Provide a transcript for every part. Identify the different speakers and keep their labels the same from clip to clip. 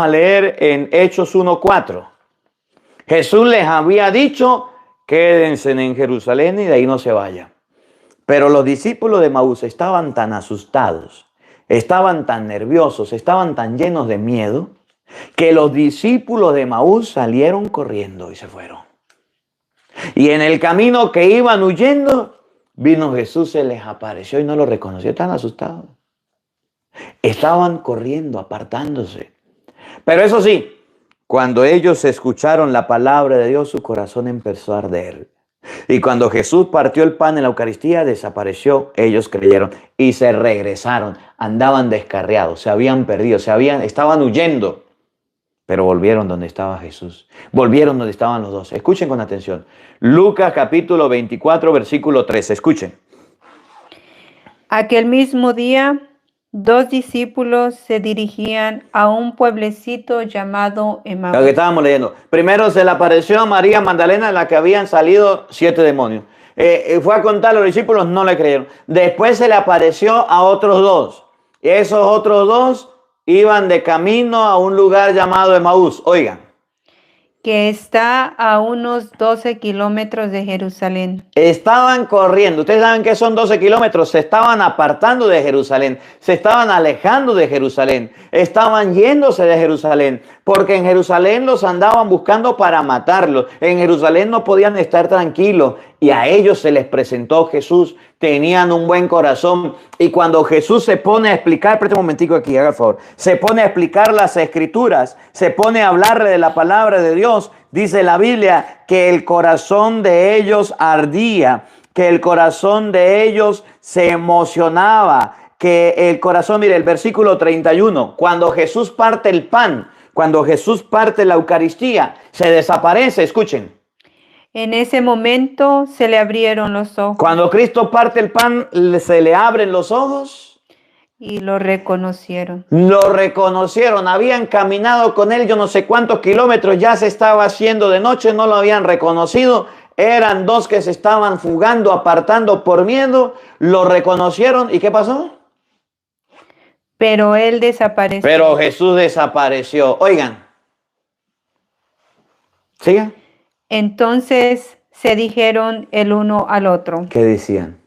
Speaker 1: a leer en Hechos 1:4. Jesús les había dicho, quédense en Jerusalén y de ahí no se vayan. Pero los discípulos de Emaús estaban tan asustados, estaban tan nerviosos, estaban tan llenos de miedo, que los discípulos de Emaús salieron corriendo y se fueron. Y en el camino que iban huyendo, vino Jesús, se les apareció y no lo reconoció, tan asustados. Estaban corriendo, apartándose. Pero eso sí, cuando ellos escucharon la palabra de Dios, su corazón empezó a arder. Y cuando Jesús partió el pan en la Eucaristía, desapareció, ellos creyeron y se regresaron. Andaban descarriados, se habían perdido, estaban huyendo. Pero volvieron donde estaba Jesús. Volvieron donde estaban los dos. Escuchen con atención. Lucas capítulo 24, versículo 13. Escuchen.
Speaker 2: Aquel mismo día, 2 discípulos se dirigían a un pueblecito llamado Emaús.
Speaker 1: Lo que estábamos leyendo. Primero se le apareció a María Magdalena, en la que habían salido 7 demonios. Fue a contar a los discípulos, no le creyeron. Después se le apareció a otros 2. Y esos otros 2 iban de camino a un lugar llamado Emaús. Oigan.
Speaker 2: Que está a unos 12 kilómetros de Jerusalén.
Speaker 1: Estaban corriendo. Ustedes saben que son 12 kilómetros. Se estaban apartando de Jerusalén. Se estaban alejando de Jerusalén. Estaban yéndose de Jerusalén. Porque en Jerusalén los andaban buscando para matarlos. En Jerusalén no podían estar tranquilos. Y a ellos se les presentó Jesús. Tenían un buen corazón. Y cuando Jesús se pone a explicar, preste un momentico aquí, haga el favor. Se pone a explicar las Escrituras. Se pone a hablarle de la palabra de Dios. Dice la Biblia que el corazón de ellos ardía. Que el corazón de ellos se emocionaba. Que el corazón, mire el versículo 31. Cuando Jesús parte el pan, cuando Jesús parte la Eucaristía, se desaparece, escuchen.
Speaker 2: En ese momento se le abrieron los ojos.
Speaker 1: Cuando Cristo parte el pan, se le abren los ojos.
Speaker 2: Y lo reconocieron.
Speaker 1: Lo reconocieron. Habían caminado con él yo no sé cuántos kilómetros. Ya se estaba haciendo de noche. No lo habían reconocido. Eran 2 que se estaban fugando, apartando por miedo. Lo reconocieron. ¿Y qué pasó?
Speaker 2: Pero él desapareció.
Speaker 1: Pero Jesús desapareció. Oigan. ¿Sigan?
Speaker 2: Entonces se dijeron el uno al otro.
Speaker 1: ¿Qué decían?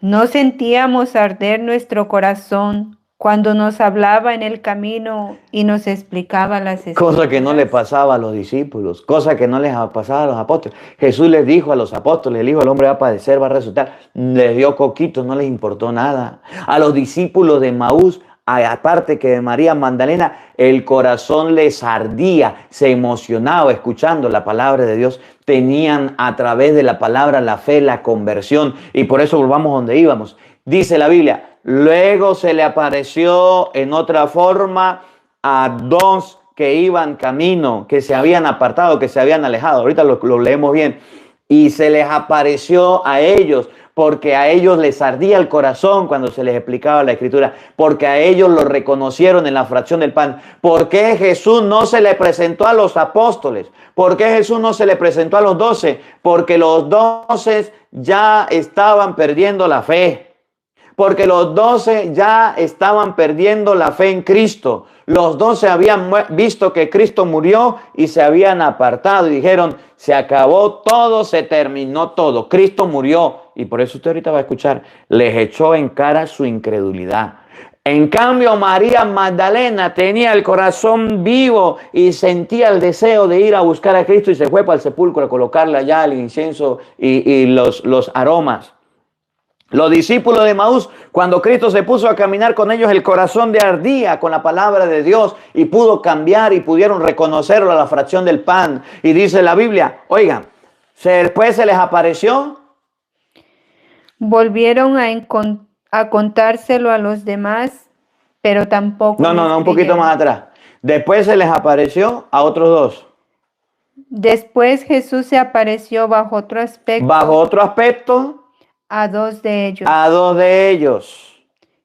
Speaker 2: ¿No sentíamos arder nuestro corazón cuando nos hablaba en el camino y nos explicaba las Escrituras?
Speaker 1: Cosa que no le pasaba a los discípulos, cosa que no les pasaba a los apóstoles. Jesús les dijo a los apóstoles, el Hijo del Hombre va a padecer, va a resucitar. Les dio coquitos, no les importó nada. A los discípulos de Emaús, aparte que de María Magdalena, el corazón les ardía, se emocionaba escuchando la palabra de Dios. Tenían a través de la palabra la fe, la conversión. Y por eso volvamos donde íbamos. Dice la Biblia, luego se le apareció en otra forma a 2 que iban camino, que se habían apartado, que se habían alejado. Ahorita lo leemos bien. Y se les apareció a ellos, porque a ellos les ardía el corazón cuando se les explicaba la Escritura, porque a ellos lo reconocieron en la fracción del pan. ¿Por qué Jesús no se le presentó a los apóstoles? ¿Por qué Jesús no se le presentó a los 12? Porque los 12 ya estaban perdiendo la fe. Porque los 12 ya estaban perdiendo la fe en Cristo. Los 12 habían visto que Cristo murió y se habían apartado y dijeron, se acabó todo, se terminó todo. Cristo murió. Y por eso usted ahorita va a escuchar, les echó en cara su incredulidad. En cambio, María Magdalena tenía el corazón vivo y sentía el deseo de ir a buscar a Cristo y se fue para el sepulcro a colocarle allá el incienso y los aromas. Los discípulos de Emaús, cuando Cristo se puso a caminar con ellos, el corazón de ardía con la palabra de Dios y pudo cambiar y pudieron reconocerlo a la fracción del pan. Y dice la Biblia, oigan, después se les apareció.
Speaker 2: Volvieron a contárselo a los demás, pero tampoco.
Speaker 1: No, un poquito más atrás. Después se les apareció a otros 2.
Speaker 2: Después Jesús se apareció bajo otro aspecto.
Speaker 1: Bajo otro aspecto.
Speaker 2: A 2 de ellos.
Speaker 1: A 2 de ellos.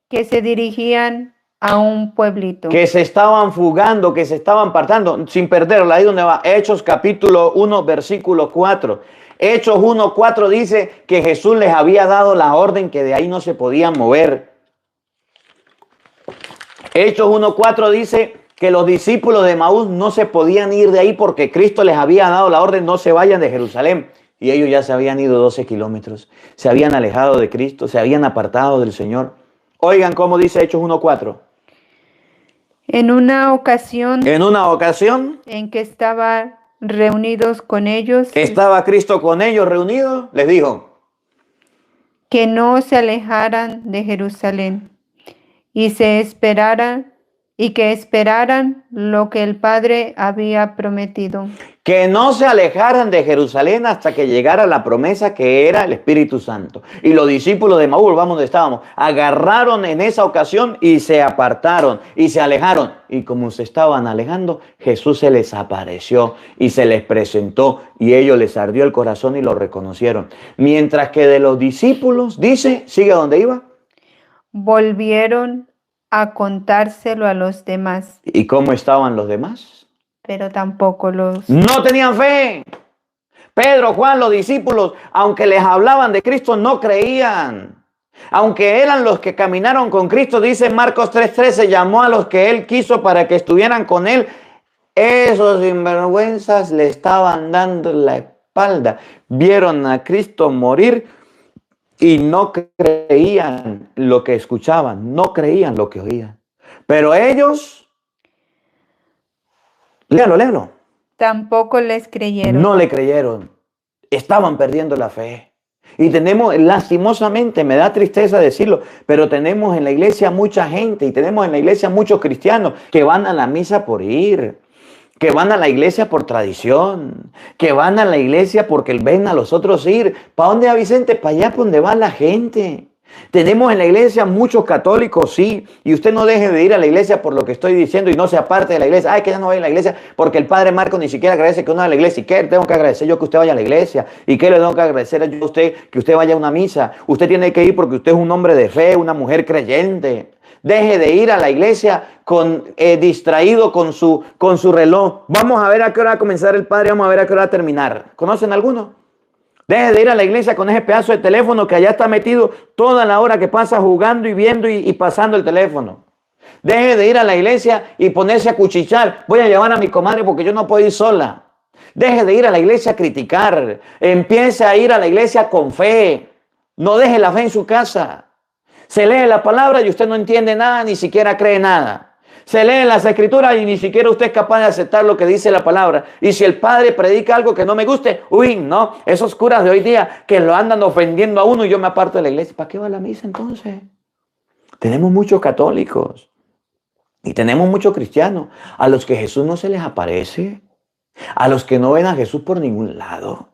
Speaker 2: Que se dirigían a un pueblito.
Speaker 1: Que se estaban fugando, que se estaban apartando, sin perderla. Ahí donde va. Hechos capítulo 1, versículo 4. Hechos 1, 4 dice que Jesús les había dado la orden que de ahí no se podían mover. Hechos 1, 4 dice que los discípulos de Maús no se podían ir de ahí porque Cristo les había dado la orden, no se vayan de Jerusalén. Y ellos ya se habían ido 12 kilómetros, se habían alejado de Cristo, se habían apartado del Señor. Oigan cómo dice Hechos 1:4.
Speaker 2: En una ocasión
Speaker 1: En
Speaker 2: que estaba reunidos con ellos,
Speaker 1: estaba Cristo con ellos reunidos, les dijo
Speaker 2: que no se alejaran de Jerusalén y que esperaran lo que el Padre había prometido.
Speaker 1: que no se alejaran de Jerusalén hasta que llegara la promesa que era el Espíritu Santo. Y los discípulos de Maús, vamos donde estábamos, agarraron en esa ocasión y se apartaron y se alejaron. Y como se estaban alejando, Jesús se les apareció y se les presentó y ellos les ardió el corazón y lo reconocieron. Mientras que de los discípulos, dice, sigue donde iba.
Speaker 2: Volvieron a contárselo a los demás.
Speaker 1: ¿Y cómo estaban los demás?
Speaker 2: Pero tampoco los...
Speaker 1: No tenían fe. Pedro, Juan, los discípulos, aunque les hablaban de Cristo, no creían. Aunque eran los que caminaron con Cristo, dice Marcos 3:13, llamó a los que él quiso para que estuvieran con él. Esos sinvergüenzas le estaban dando la espalda. Vieron a Cristo morir y no creían lo que escuchaban, no creían lo que oían. Pero ellos... Léalo.
Speaker 2: Tampoco les creyeron.
Speaker 1: No le creyeron. Estaban perdiendo la fe. Y tenemos, lastimosamente, me da tristeza decirlo, pero tenemos en la iglesia mucha gente y tenemos en la iglesia muchos cristianos que van a la misa por ir, que van a la iglesia por tradición, que van a la iglesia porque ven a los otros ir. ¿Para dónde va Vicente? Para allá por donde va la gente. Tenemos en la iglesia muchos católicos, sí, y usted no deje de ir a la iglesia por lo que estoy diciendo y no se aparte de la iglesia. Ay, que ya no vaya a la iglesia porque el padre Marco ni siquiera agradece que uno vaya a la iglesia. ¿Y qué tengo que agradecer yo que usted vaya a la iglesia? ¿Y qué le tengo que agradecer yo a usted que usted vaya a una misa? Usted tiene que ir porque usted es un hombre de fe, una mujer creyente. Deje de ir a la iglesia distraído con su reloj. Vamos a ver a qué hora va a comenzar el padre, vamos a ver a qué hora va a terminar. ¿Conocen alguno? Deje de ir a la iglesia con ese pedazo de teléfono que allá está metido toda la hora que pasa jugando y viendo y pasando el teléfono. Deje de ir a la iglesia y ponerse a cuchichar. Voy a llevar a mi comadre porque yo no puedo ir sola. Deje de ir a la iglesia a criticar. Empiece a ir a la iglesia con fe. No deje la fe en su casa. Se lee la palabra y usted no entiende nada, ni siquiera cree nada. Se leen las escrituras y ni siquiera usted es capaz de aceptar lo que dice la palabra. Y si el padre predica algo que no me guste, uy, no, esos curas de hoy día que lo andan ofendiendo a uno y yo me aparto de la iglesia. ¿Para qué va la misa entonces? Tenemos muchos católicos y tenemos muchos cristianos a los que Jesús no se les aparece, a los que no ven a Jesús por ningún lado.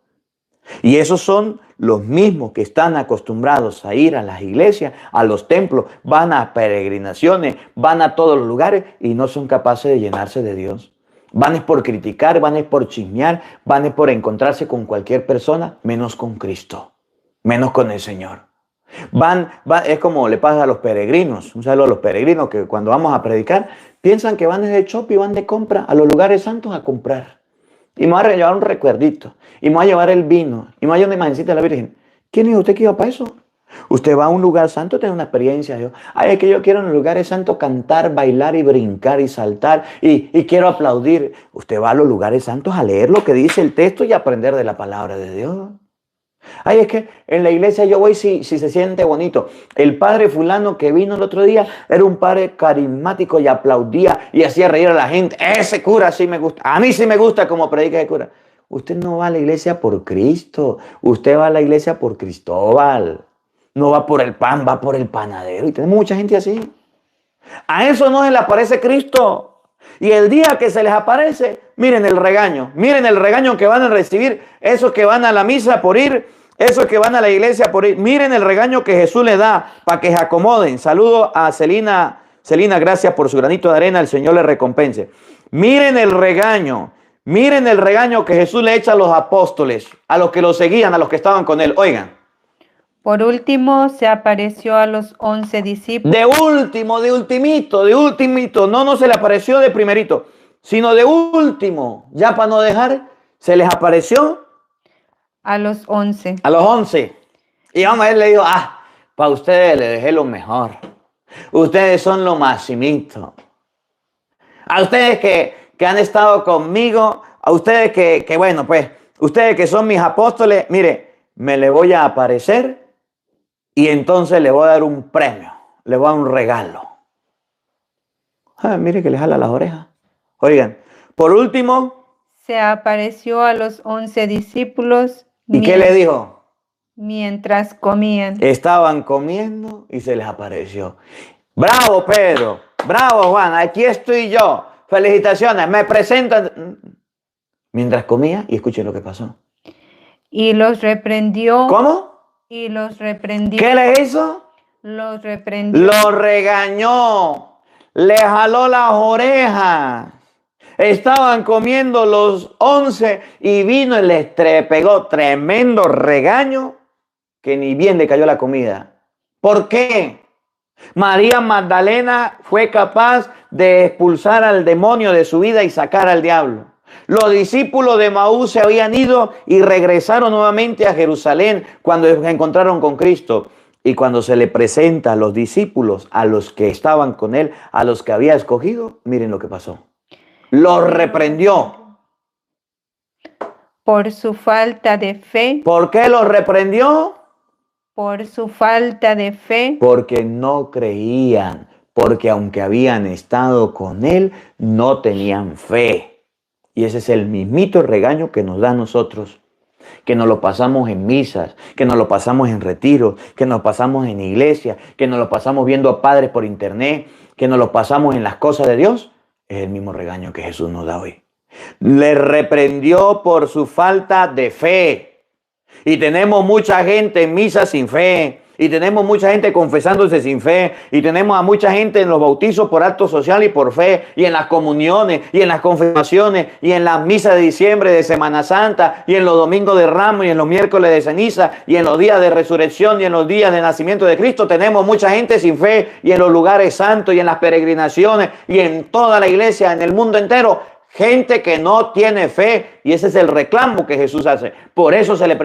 Speaker 1: Y esos son los mismos que están acostumbrados a ir a las iglesias, a los templos, van a peregrinaciones, van a todos los lugares y no son capaces de llenarse de Dios. Van es por criticar, van es por chismear, van es por encontrarse con cualquier persona, menos con Cristo, menos con el Señor. Es como le pasa a los peregrinos, un saludo a los peregrinos que cuando vamos a predicar, piensan que van de shopping, van de compra a los lugares santos a comprar. Y me va a llevar un recuerdito. Y me va a llevar el vino. Y me va a llevar una imagencita de la Virgen. ¿Quién dijo usted que iba para eso? Usted va a un lugar santo, tiene una experiencia de Dios. Ay, es que yo quiero en los lugares santos cantar, bailar y brincar y saltar. Y quiero aplaudir. Usted va a los lugares santos a leer lo que dice el texto y aprender de la palabra de Dios. Ay, es que en la iglesia yo voy si se siente bonito. El padre fulano que vino el otro día era un padre carismático y aplaudía y hacía reír a la gente. Ese cura sí me gusta. A mí sí me gusta como predica el cura. Usted no va a la iglesia por Cristo. Usted va a la iglesia por Cristóbal. No va por el pan, va por el panadero. Y tenemos mucha gente así. A eso no se le aparece Cristo. Y el día que se les aparece, miren el regaño que van a recibir, esos que van a la misa por ir, esos que van a la iglesia por ir. Miren el regaño que Jesús les da para que se acomoden. Saludo a Celina. Celina, gracias por su granito de arena, el Señor le recompense. Miren el regaño que Jesús le echa a los apóstoles, a los que lo seguían, a los que estaban con él. Oigan.
Speaker 2: Por último, se apareció a los 11 discípulos.
Speaker 1: De ultimito. No se le apareció de primerito, sino de último. Ya para no dejar, se les apareció
Speaker 2: a los 11.
Speaker 1: A los 11. Y vamos a ver, le digo, para ustedes le dejé lo mejor. Ustedes son lo maximito. A ustedes que han estado conmigo, a ustedes bueno, pues, ustedes que son mis apóstoles, mire, me les voy a aparecer y entonces les voy a dar un premio, les voy a dar un regalo. Mire que les jala las orejas. Oigan, por último,
Speaker 2: se apareció a los 11 discípulos.
Speaker 1: ¿Y qué le dijo?
Speaker 2: Mientras comían.
Speaker 1: Estaban comiendo y se les apareció. Bravo, Pedro. Bravo, Juan. Aquí estoy yo. Felicitaciones. Me presento. Mientras comía, y escuchen lo que pasó.
Speaker 2: Y los reprendió.
Speaker 1: ¿Cómo?
Speaker 2: Y los reprendió.
Speaker 1: ¿Qué les hizo?
Speaker 2: Los reprendió.
Speaker 1: Los regañó. Le jaló las orejas. Estaban comiendo los 11 y vino y les pegó tremendo regaño que ni bien le cayó la comida. ¿Por qué? María Magdalena fue capaz de expulsar al demonio de su vida y sacar al diablo. Los discípulos de Maús se habían ido y regresaron nuevamente a Jerusalén cuando se encontraron con Cristo. Y cuando se le presenta a los discípulos, a los que estaban con él, a los que había escogido, miren lo que pasó. Los reprendió.
Speaker 2: Por su falta de fe.
Speaker 1: ¿Por qué los reprendió?
Speaker 2: Por su falta de fe.
Speaker 1: Porque no creían, porque aunque habían estado con él, no tenían fe. Y ese es el mismito regaño que nos da a nosotros, que nos lo pasamos en misas, que nos lo pasamos en retiros, que nos pasamos en iglesia, que nos lo pasamos viendo a padres por internet, que nos lo pasamos en las cosas de Dios. Es el mismo regaño que Jesús nos da hoy. Le reprendió por su falta de fe. Y tenemos mucha gente en misa sin fe. Y tenemos mucha gente confesándose sin fe. Y tenemos a mucha gente en los bautizos por acto social y por fe. Y en las comuniones, y en las confirmaciones, y en las misas de diciembre, de Semana Santa, y en los domingos de Ramos, y en los miércoles de ceniza, y en los días de resurrección, y en los días de nacimiento de Cristo. Tenemos mucha gente sin fe, y en los lugares santos, y en las peregrinaciones, y en toda la iglesia, en el mundo entero. Gente que no tiene fe. Y ese es el reclamo que Jesús hace. Por eso se le